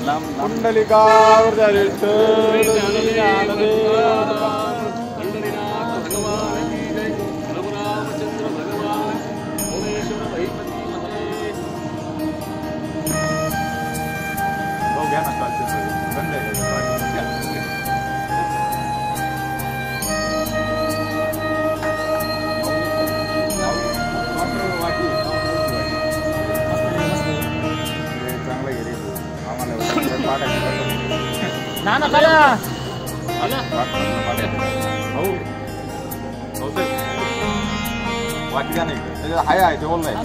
पुंडलिकावरती ना चला वाटी नाही हाय आहे ते बोल नाही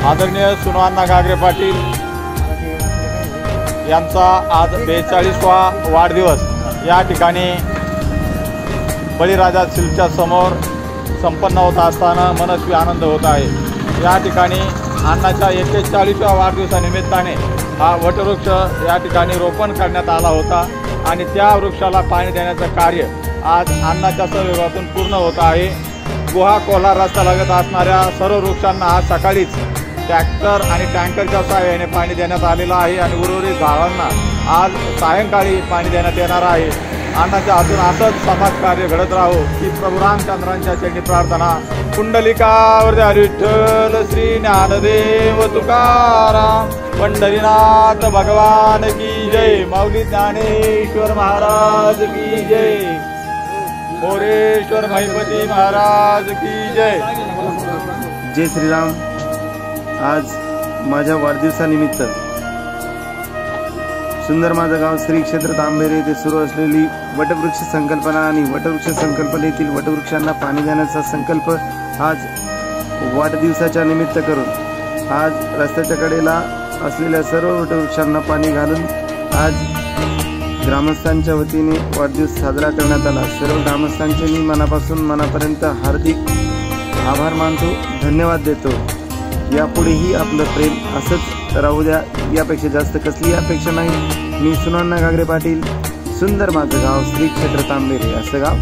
आदरणीय सुनवांना गागरे पाटील यांचा आज 42वा वाढदिवस या ठिकाणी बळीराजा सिल्कच्या समोर संपन्न होत असताना मनस्वी आनंद होत आहे। या ठिकाणी अण्णाच्या 41व्या वाढदिवसानिमित्ताने हा वटवृक्ष या ठिकाणी रोपण करण्यात आला होता आणि त्या वृक्षाला पाणी देण्याचं कार्य आज अण्णाच्या सहयोगातून पूर्ण होत आहे। गुहा कोल्हार रस्ता लागत असणाऱ्या सर्व वृक्षांना आज सकाळीच ट्रॅक्टर आणि टँकरच्या सहाय्याने पाणी देण्यात आलेलं आहे आणि उर्वरित झाडांना आज सायंकाळी पाणी देण्यात येणार आहे। अण्णाच्या हातून असंच समाज कार्य घडत राहो ही प्रभू रामचंद्रांच्या चरणी प्रार्थना। पुंडलिकावरती विठ्ठल श्री ज्ञानदेव तुकाराम पंढरीनाथ भगवान की जय। माऊली ज्ञानेश्वर महाराज की जय। मोरेश्वर महिपती महाराज की जय। जय श्रीराम। आज माझ्या वाढदिवसानिमित्त सुंदर माझं गाव श्री क्षेत्र तांबेरे येथे सुरू असलेली वटवृक्ष संकल्पना आणि वटवृक्ष संकल्पनेतील वटवृक्षांना पाणी देण्याचा संकल्प आज वाढदिवसाच्या निमित्त करून आज रस्त्याच्या कडेला असलेल्या सर्व वटवृक्षांना पाणी घालून आज ग्रामस्थांच्या वतीने वाढदिवस साजरा करण्यात आला। सर्व ग्रामस्थांचे मी मनापासून मनापर्यंत हार्दिक आभार मानतो, धन्यवाद देतो। यापुढेही आपलं प्रेम असंच राहू द्या, यापेक्षा जास्त कसली अपेक्षा नाही। मी सुनवांना गागरे पाटील, सुंदर माझं गाव श्री क्षेत्र तांबेरे असं गाव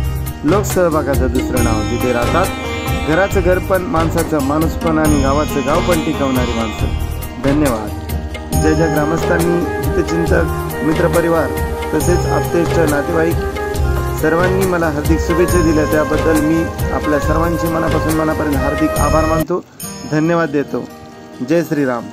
लोकसहभागाचं दुसरं नाव, जिथे राहतात घराचं घर पण माणसाचं माणूस पण आणि गावाचं गाव पण टिकवणारी माणसं। धन्यवाद। ज्या ज्या ग्रामस्थांनी हितचिंतक मित्रपरिवार तसेच आप्तेष्ट नातेवाईक सर्वांनी मला हार्दिक शुभेच्छा दिल्या त्याबद्दल मी आपल्या सर्वांची मनापासून मनापर्यंत हार्दिक आभार मानतो, धन्यवाद देतो। जय श्रीराम।